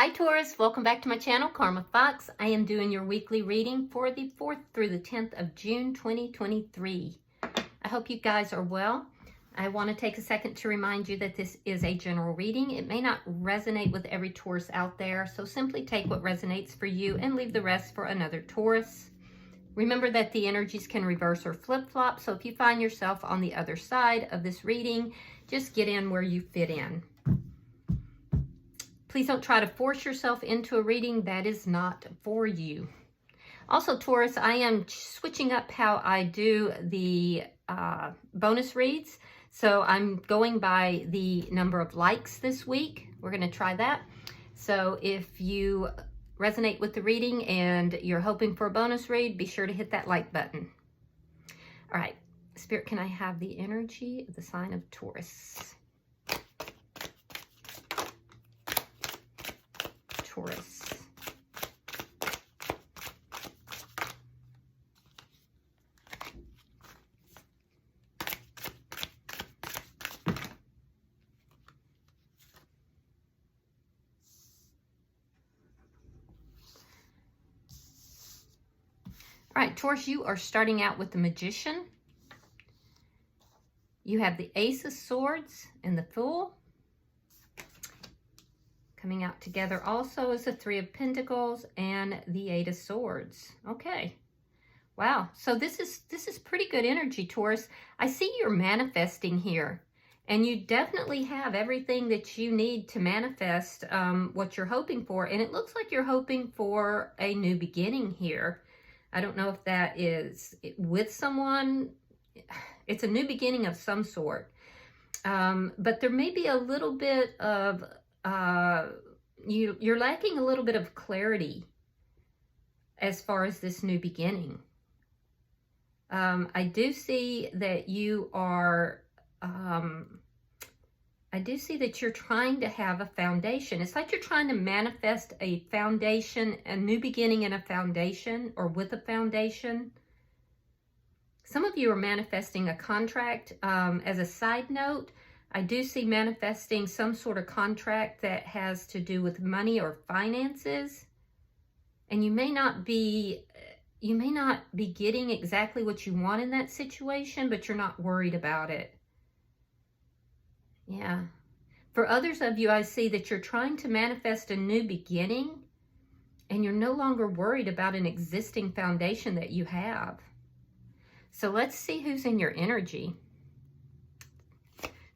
Hi Taurus, welcome back to my channel, Karma Fox. I am doing your weekly reading for the 4th through the 10th of June 2023. I hope you guys are well. I want to take a second to remind you that this is a general reading. It may not resonate with every Taurus out there, so simply take what resonates for you and leave the rest for another Taurus. Remember that the energies can reverse or flip-flop, so if you find yourself on the other side of this reading, just get in where you fit in. Please don't try to force yourself into a reading that is not for you. Also, Taurus, I am switching up how I do the bonus reads. So I'm going by the number of likes this week. We're going to try that. So if you resonate with the reading and you're hoping for a bonus read, be sure to hit that like button. All right, Spirit, can I have the energy of the sign of Taurus? Taurus. All right, Taurus, you are starting out with the Magician. You have the Ace of Swords and the Fool. Coming out together also is the Three of Pentacles and the Eight of Swords. Okay. Wow. So this is pretty good energy, Taurus. I see you're manifesting here. And you definitely have everything that you need to manifest what you're hoping for. And it looks like you're hoping for a new beginning here. I don't know if that is with someone. It's a new beginning of some sort. But there may be a little bit of you're lacking a little bit of clarity as far as this new beginning. I do see that you are I do see that you're trying to have a foundation. It's like you're trying to manifest a foundation, a new beginning in a foundation or with a foundation. Some of you are manifesting a contract. As a side note, I do see manifesting some sort of contract that has to do with money or finances. And you may not be getting exactly what you want in that situation, but you're not worried about it. Yeah. For others of you, I see that you're trying to manifest a new beginning and you're no longer worried about an existing foundation that you have. So let's see who's in your energy.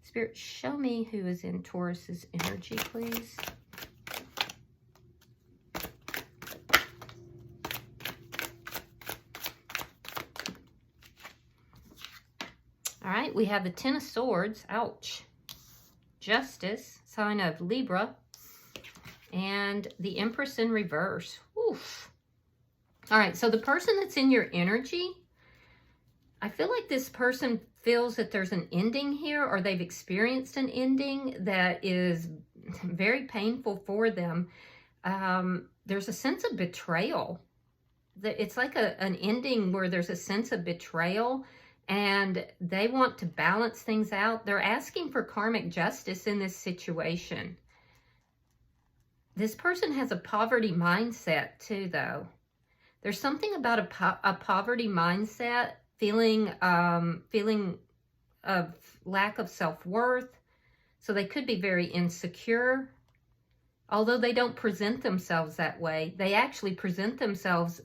Spirit, show me who is in Taurus's energy, please. All right, we have the Ten of Swords. Ouch. Justice, sign of Libra. And the Empress in reverse. Oof. All right, so the person that's in your energy, I feel like this person feels that there's an ending here, or they've experienced an ending that is very painful for them. There's a sense of betrayal. It's like an ending where there's a sense of betrayal and they want to balance things out. They're asking for karmic justice in this situation. This person has a poverty mindset too, though. There's something about a poverty mindset, feeling of lack of self-worth. So they could be very insecure. Although they don't present themselves that way, they actually present themselves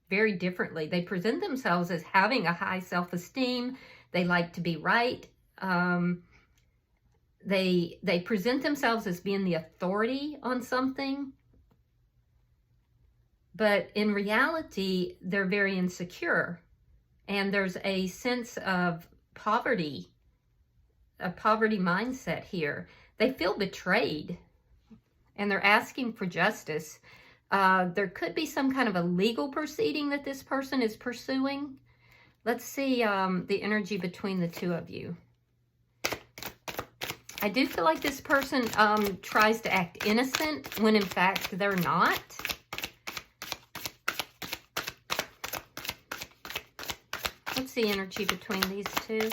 very differently. They present themselves as having a high self-esteem. They like to be right. They present themselves as being the authority on something. But in reality, they're very insecure. And there's a sense of poverty, a poverty mindset here. They feel betrayed and they're asking for justice. There could be some kind of a legal proceeding that this person is pursuing. Let's see the energy between the two of you. I do feel like this person tries to act innocent when in fact they're not. What's the energy between these two?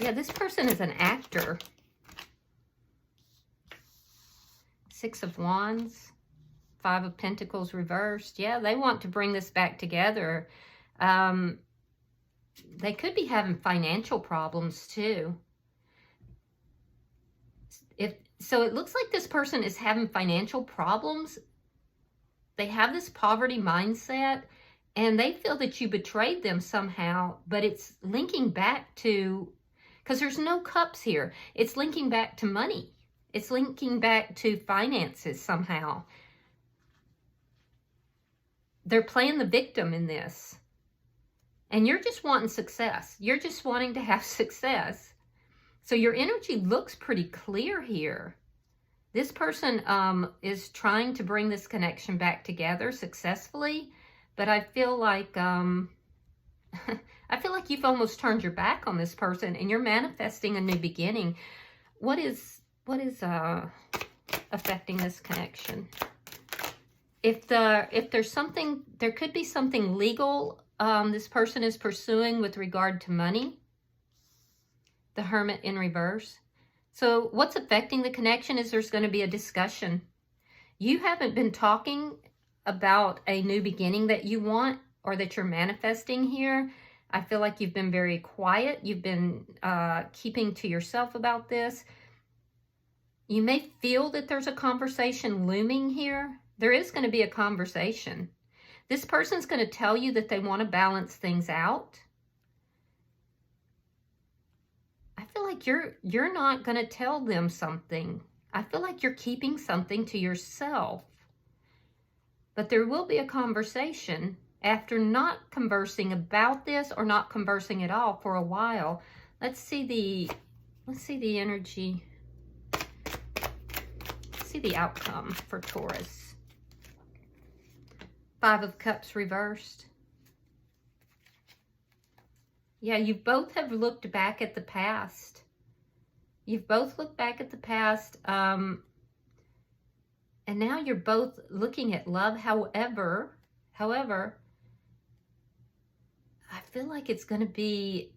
Yeah, this person is an actor. Six of Wands, Five of Pentacles reversed. Yeah, they want to bring this back together. They could be having financial problems too. So it looks like this person is having financial problems. They have this poverty mindset and they feel that you betrayed them somehow, but it's linking back to, because there's no cups here, it's linking back to money. It's linking back to finances somehow. They're playing the victim in this. And you're just wanting success. You're just wanting to have success. So your energy looks pretty clear here. This person is trying to bring this connection back together successfully, but I feel like you've almost turned your back on this person and you're manifesting a new beginning. What is affecting this connection? If there's something, there could be something legal this person is pursuing with regard to money. The Hermit in reverse. So what's affecting the connection is there's going to be a discussion. You haven't been talking about a new beginning that you want or that you're manifesting here. I feel like you've been very quiet. You've been keeping to yourself about this. You may feel that there's a conversation looming here. There is going to be a conversation. This person's going to tell you that they want to balance things out. I feel like you're not going to tell them something. I feel like you're keeping something to yourself. But there will be a conversation after not conversing about this or not conversing at all for a while. Let's see the energy. Let's see the outcome for Taurus. Five of Cups reversed. Yeah, you both have looked back at the past. You've both looked back at the past. And now you're both looking at love. However, I feel like it's going to be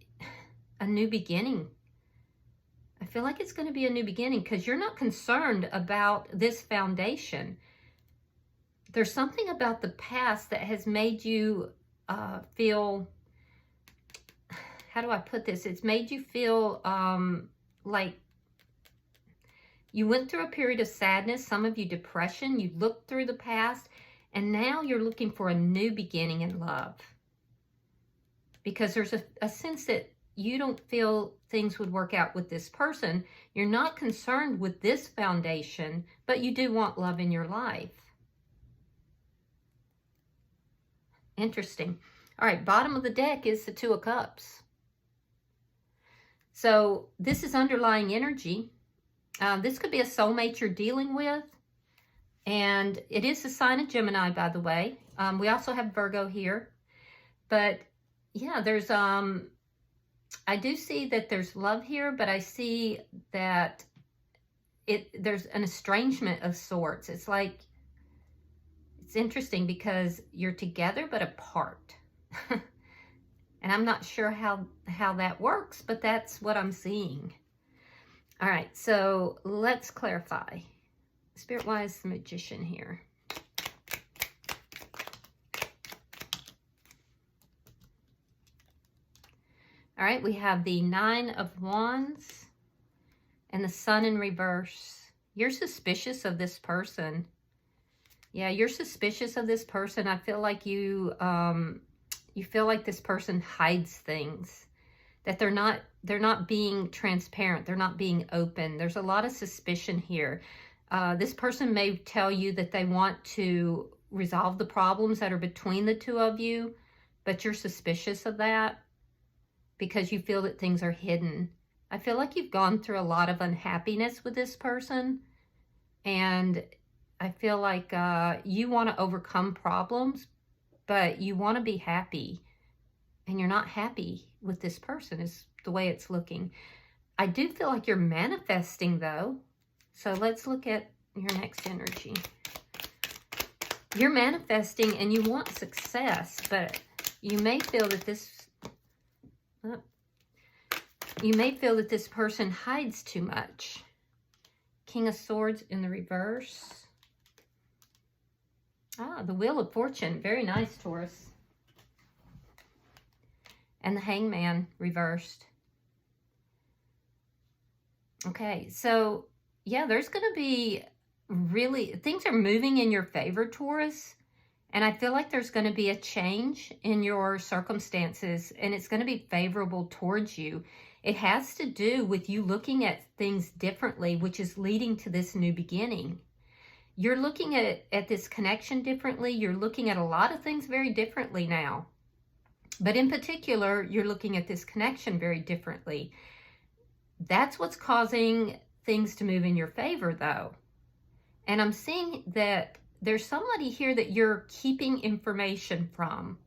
a new beginning. I feel like it's going to be a new beginning because you're not concerned about this foundation. There's something about the past that has made you feel, how do I put this? It's made you feel like you went through a period of sadness, some of you depression, you looked through the past, and now you're looking for a new beginning in love. Because there's a sense that you don't feel things would work out with this person. You're not concerned with this foundation, but you do want love in your life. Interesting. All right, bottom of the deck is the Two of Cups. So this is underlying energy. This could be a soulmate you're dealing with. And it is the sign of Gemini, by the way. We also have Virgo here. But yeah, there's I do see that there's love here, but I see that there's an estrangement of sorts. It's like, it's interesting because you're together but apart. And I'm not sure how that works, but that's what I'm seeing. All right, so let's clarify. Spirit-wise, the Magician here. All right, we have the Nine of Wands and the Sun in reverse. You're suspicious of this person. Yeah, you're suspicious of this person. I feel like you feel like this person hides things, that they're not being transparent. They're not being open. There's a lot of suspicion here. This person may tell you that they want to resolve the problems that are between the two of you, but you're suspicious of that because you feel that things are hidden. I feel like you've gone through a lot of unhappiness with this person, and I feel like you want to overcome problems, but you want to be happy, and you're not happy with this person is the way it's looking. I do feel like you're manifesting, though. So let's look at your next energy. You're manifesting and you want success, but you may feel that this... You may feel that this person hides too much. King of Swords in the reverse. Ah, the Wheel of Fortune. Very nice, Taurus. And the Hangman reversed. Okay, so yeah, there's going to be really, things are moving in your favor, Taurus. And I feel like there's going to be a change in your circumstances, and it's going to be favorable towards you. It has to do with you looking at things differently, which is leading to this new beginning. You're looking at this connection differently. You're looking at a lot of things very differently now. But in particular, you're looking at this connection very differently. That's what's causing things to move in your favor, though. And I'm seeing that there's somebody here that you're keeping information from,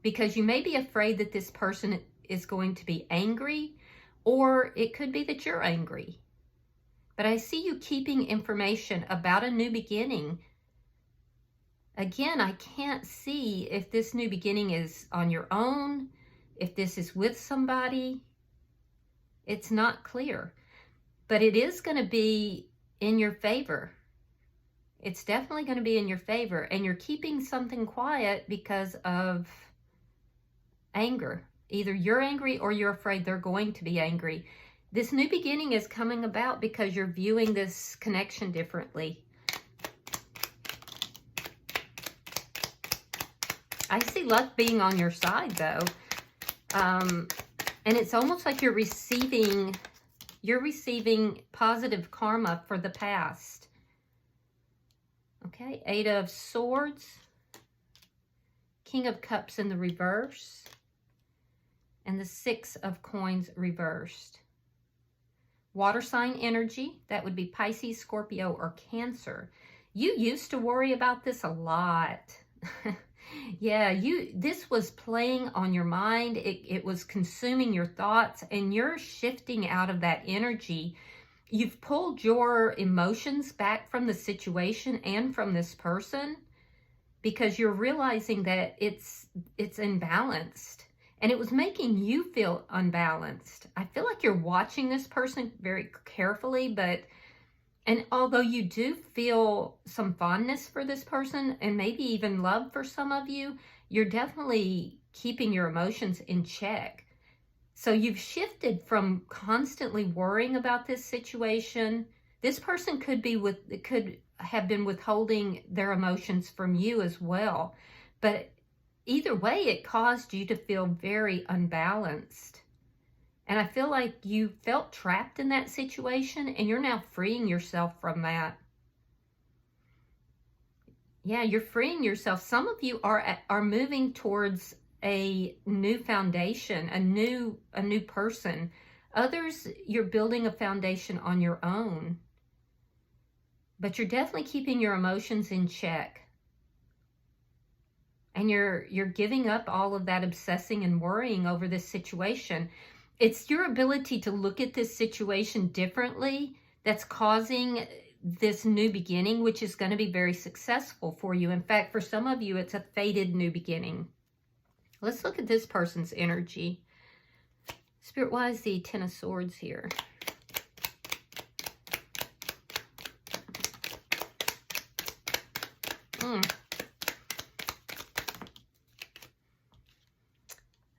because you may be afraid that this person is going to be angry, or it could be that you're angry. But I see you keeping information about a new beginning. Again, I can't see if this new beginning is on your own, if this is with somebody. It's not clear. But it is going to be in your favor. It's definitely going to be in your favor. And you're keeping something quiet because of anger. Either you're angry or you're afraid they're going to be angry. This new beginning is coming about because you're viewing this connection differently. I see luck being on your side, though. And it's almost like you're receiving positive karma for the past. Okay, 8 of Swords, King of Cups in the reverse, and the 6 of Coins reversed. Water sign energy, that would be Pisces, Scorpio, or Cancer. You used to worry about this a lot. Yeah, this was playing on your mind. It was consuming your thoughts, and you're shifting out of that energy. You've pulled your emotions back from the situation and from this person because you're realizing that it's imbalanced, and it was making you feel unbalanced. I feel like you're watching this person very carefully, and although you do feel some fondness for this person and maybe even love for some of you, you're definitely keeping your emotions in check. So you've shifted from constantly worrying about this situation. This person could have been withholding their emotions from you as well. But either way, it caused you to feel very unbalanced. And I feel like you felt trapped in that situation, and you're now freeing yourself from that. Yeah, you're freeing yourself. Some of you are moving towards a new foundation, a new person. Others, you're building a foundation on your own. But you're definitely keeping your emotions in check. And you're giving up all of that obsessing and worrying over this situation. It's your ability to look at this situation differently that's causing this new beginning, which is going to be very successful for you. In fact, for some of you, it's a fated new beginning. Let's look at this person's energy. Spirit, why is the 10 of Swords here? All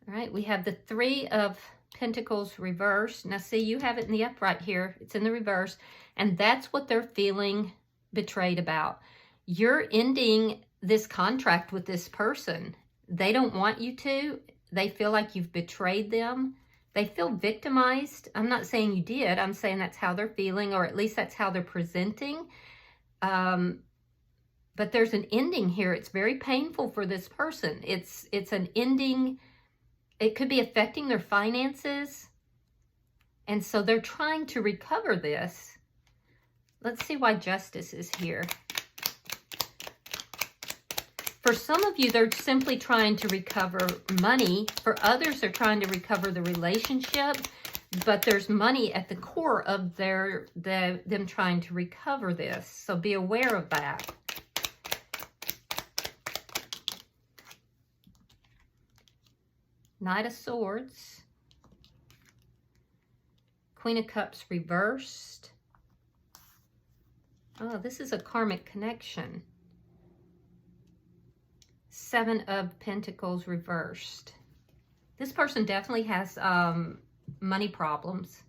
right, we have the 3 of Pentacles reversed. Now see, you have it in the upright here. It's in the reverse. And that's what they're feeling betrayed about. You're ending this contract with this person. They don't want you to. They feel like you've betrayed them. They feel victimized. I'm not saying you did. I'm saying that's how they're feeling, or at least that's how they're presenting. But there's an ending here. It's very painful for this person. It's an ending. It could be affecting their finances. And so they're trying to recover this. Let's see why Justice is here. For some of you, they're simply trying to recover money. For others, they're trying to recover the relationship. But there's money at the core of them trying to recover this. So be aware of that. Knight of Swords. Queen of Cups reversed. Oh, this is a karmic connection. Seven of Pentacles reversed. This person definitely has money problems.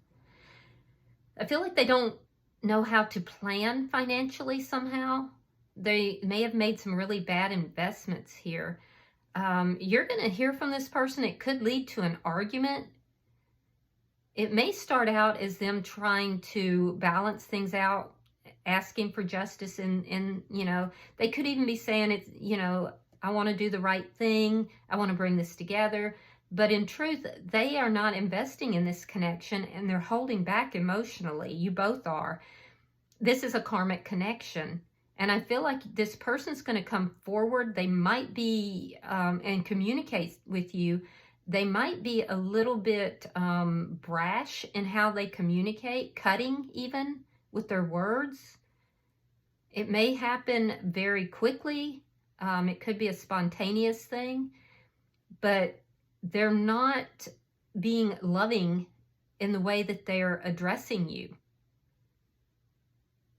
I feel like they don't know how to plan financially somehow. They may have made some really bad investments here. You're going to hear from this person. It could lead to an argument. It may start out as them trying to balance things out, asking for justice, and you know, they could even be saying, it's, you know, I want to do the right thing. I want to bring this together. But in truth, they are not investing in this connection, and they're holding back emotionally. You both are. This is a karmic connection. And I feel like this person's going to come forward. They might be, and communicate with you. They might be a little bit brash in how they communicate, cutting even with their words. It may happen very quickly. It could be a spontaneous thing. But they're not being loving in the way that they're addressing you.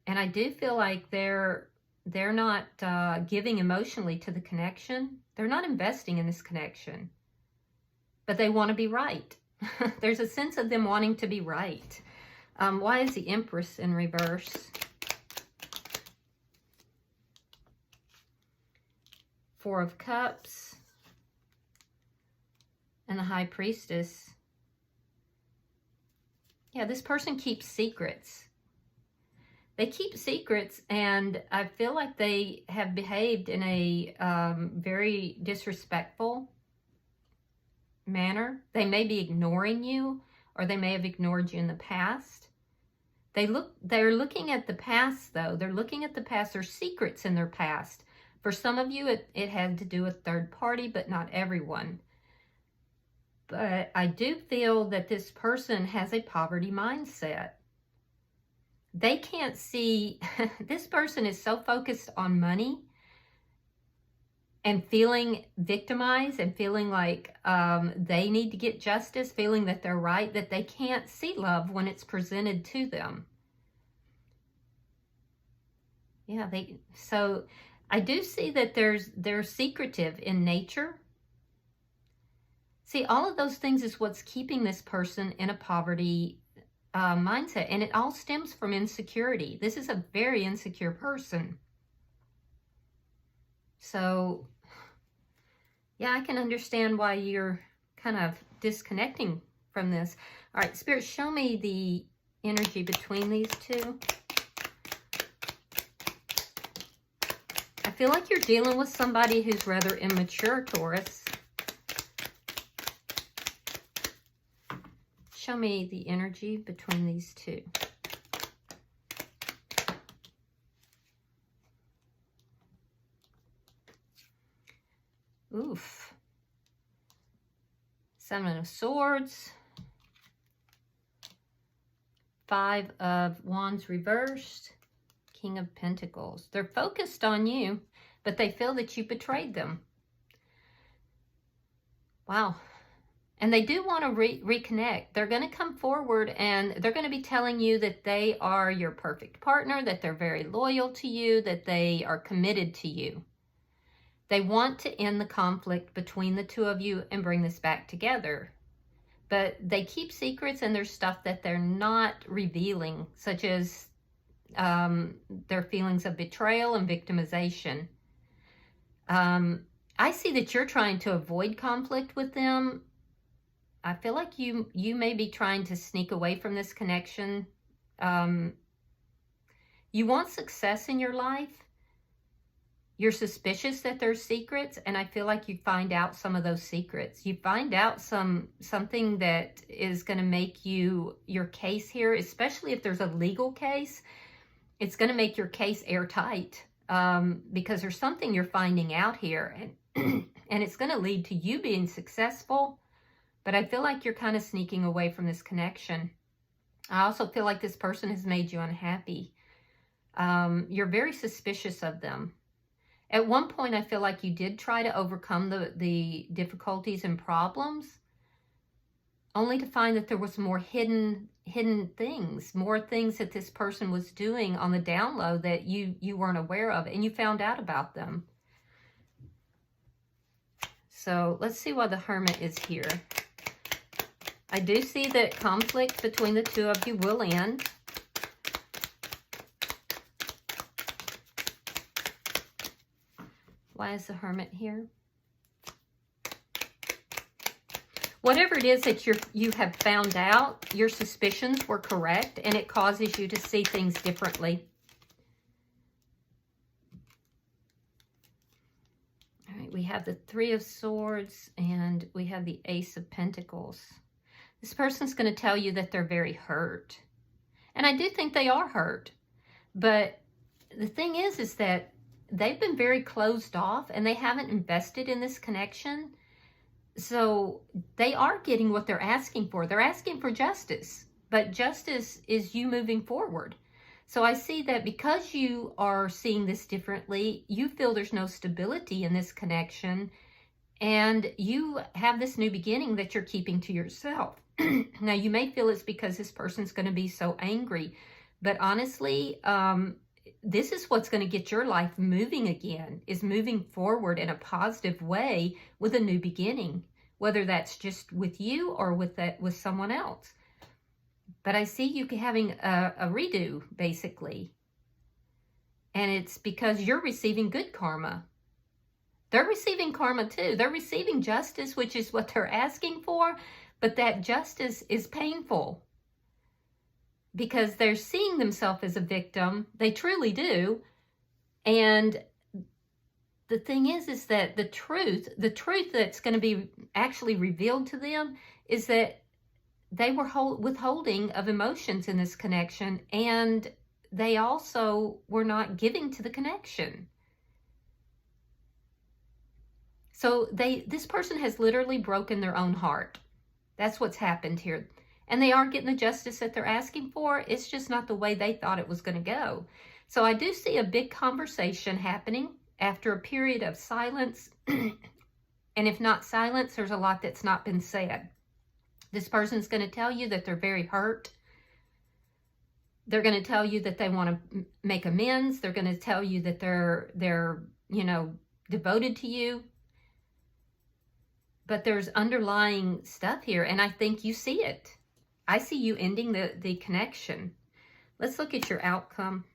And I do feel like they're not giving emotionally to the connection. They're not investing in this connection. But they want to be right. There's a sense of them wanting to be right. Why is the Empress in reverse? Four of Cups. And the High Priestess. Yeah, this person keeps secrets. They keep secrets, and I feel like they have behaved in a very disrespectful manner. They may be ignoring you, or they may have ignored you in the past. They're looking at the past, though. They're looking at the past. There's secrets in their past. For some of you, it had to do with third party, but not everyone. But I do feel that this person has a poverty mindset. They can't see, this person is so focused on money and feeling victimized and feeling like they need to get justice, feeling that they're right, that they can't see love when it's presented to them. Yeah, so I do see that they're secretive in nature. See, all of those things is what's keeping this person in a poverty mindset. And it all stems from insecurity. This is a very insecure person. So, yeah, I can understand why you're kind of disconnecting from this. All right, Spirit, show me the energy between these two. I feel like you're dealing with somebody who's rather immature, Taurus. Show me the energy between these two. Oof. Seven of Swords. Five of Wands reversed. King of Pentacles. They're focused on you, but they feel that you betrayed them. Wow. And they do want to reconnect. They're going to come forward and they're going to be telling you that they are your perfect partner, that they're very loyal to you, that they are committed to you. They want to end the conflict between the two of you and bring this back together. But they keep secrets, and there's stuff that they're not revealing, such as their feelings of betrayal and victimization. I see that you're trying to avoid conflict with them. I feel like you may be trying to sneak away from this connection. You want success in your life. You're suspicious that there's secrets, and I feel like you find out some of those secrets. You find out something that is going to make your case here, especially if there's a legal case, it's going to make your case airtight because there's something you're finding out here, and it's going to lead to you being successful. But I feel like you're kind of sneaking away from this connection. I also feel like this person has made you unhappy. You're very suspicious of them. At one point, I feel like you did try to overcome the difficulties and problems. only to find that there was more hidden things, more things that this person was doing on the down low that you weren't aware of, and you found out about them. So let's see why the Hermit is here. I do see that conflict between the two of you will end. Why is the Hermit here? Whatever it is that you have found out, your suspicions were correct, and it causes you to see things differently. All right, we have the Three of Swords, and we have the Ace of Pentacles. This person's going to tell you that they're very hurt. And I do think they are hurt. But the thing is that they've been very closed off, and they haven't invested in this connection. So they are getting what they're asking for. They're asking for justice, but justice is you moving forward. So I see that because you are seeing this differently, you feel there's no stability in this connection, and you have this new beginning that you're keeping to yourself. Now, you may feel it's because this person's going to be so angry, but honestly, this is what's going to get your life moving again, is moving forward in a positive way with a new beginning, whether that's just with you or with someone else. But I see you having a redo, basically. And it's because you're receiving good karma. They're receiving karma too. They're receiving justice, which is what they're asking for, but that justice is painful. Because they're seeing themselves as a victim. They truly do. And the thing is that the truth that's going to be actually revealed to them is that they were withholding of emotions in this connection, and they also were not giving to the connection. So this person has literally broken their own heart. That's what's happened here. And they are getting the justice that they're asking for. It's just not the way they thought it was going to go. So I do see a big conversation happening after a period of silence. And if not silence, there's a lot that's not been said. This person's going to tell you that they're very hurt. They're going to tell you that they want to make amends. They're going to tell you that they're devoted to you. But there's underlying stuff here, and I think you see it. I see you ending the connection. Let's look at your outcome.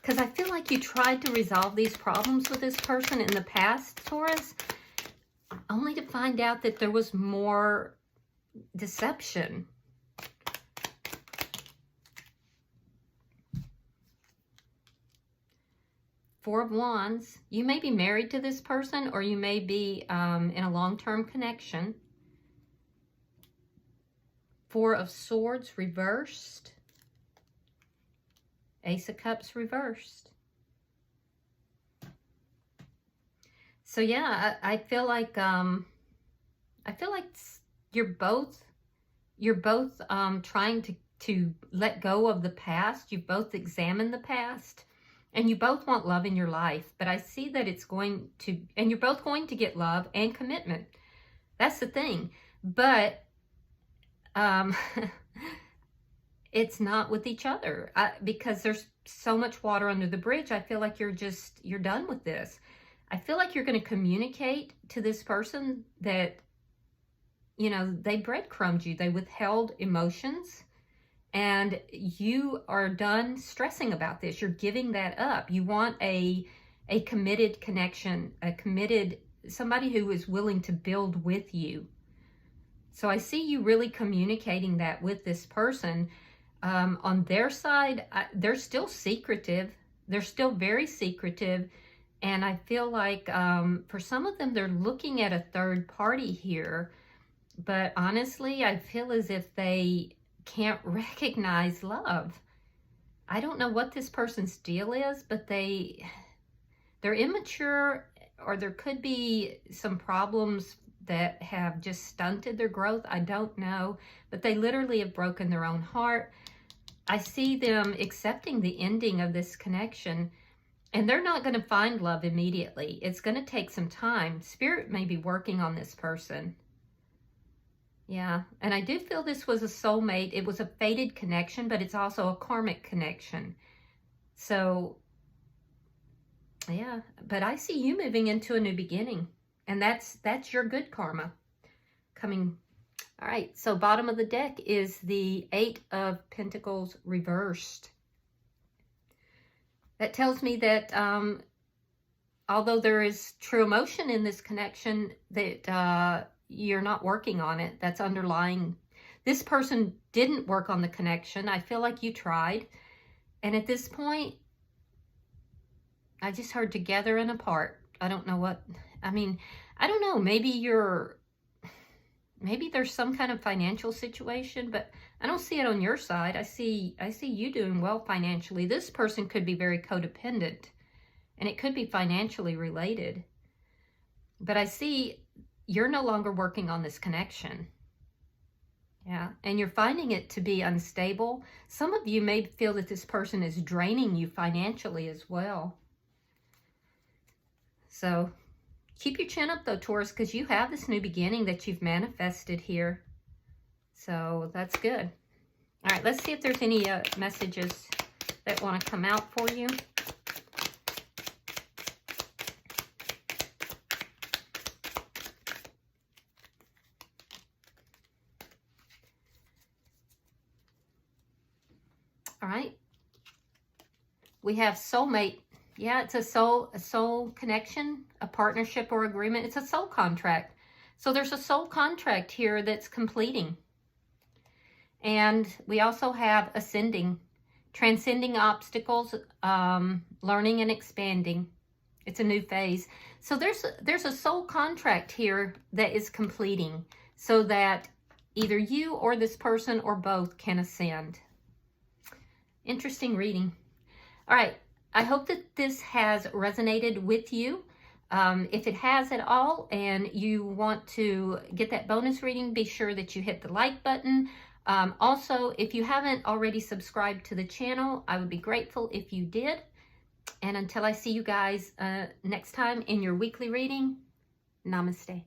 Because I feel like you tried to resolve these problems with this person in the past, Taurus, only to find out that there was more deception. Four of Wands. You may be married to this person, or you may be in a long-term connection. Four of Swords reversed. Ace of Cups reversed. So yeah, I feel like you're both trying to let go of the past. You've both examined the past. And you both want love in your life, but I see that it's going to, and you're both going to get love and commitment. That's the thing. But it's not with each other because there's so much water under the bridge. I feel like you're done with this. I feel like you're going to communicate to this person that, they breadcrumbed you. They withheld emotions. And you are done stressing about this. You're giving that up. You want a committed connection, somebody who is willing to build with you. So I see you really communicating that with this person. On their side, they're still secretive. They're still very secretive. And I feel like for some of them, they're looking at a third party here. But honestly, I feel as if they can't recognize love. I don't know what this person's deal is, but they're immature, or there could be some problems that have just stunted their growth. I don't know, but they literally have broken their own heart. I see them accepting the ending of this connection. And they're not going to find love immediately. It's going to take some time. Spirit may be working on this person. Yeah, and I do feel this was a soulmate. It was a fated connection, but it's also a karmic connection. So, yeah, but I see you moving into a new beginning. And that's your good karma coming. All right, so bottom of the deck is the 8 of Pentacles reversed. That tells me that although there is true emotion in this connection, that you're not working on it. That's underlying. This person didn't work on the connection. I feel like you tried. And at this point, I just heard together and apart. I don't know what, I mean, I don't know. Maybe there's some kind of financial situation, but I don't see it on your side. I see you doing well financially. This person could be very codependent, and it could be financially related. But I see you're no longer working on this connection. Yeah, and you're finding it to be unstable. Some of you may feel that this person is draining you financially as well. So keep your chin up though, Taurus, because you have this new beginning that you've manifested here. So that's good. All right, let's see if there's any messages that want to come out for you. All right. We have soulmate. Yeah, it's a soul connection, a partnership or agreement. It's a soul contract. So there's a soul contract here that's completing. And we also have ascending, transcending obstacles, learning and expanding. It's a new phase. So there's a soul contract here that is completing so that either you or this person or both can ascend. Interesting reading. All right. I hope that this has resonated with you. If it has at all and you want to get that bonus reading, be sure that you hit the like button. Also, if you haven't already subscribed to the channel, I would be grateful if you did. And until I see you guys next time in your weekly reading, namaste.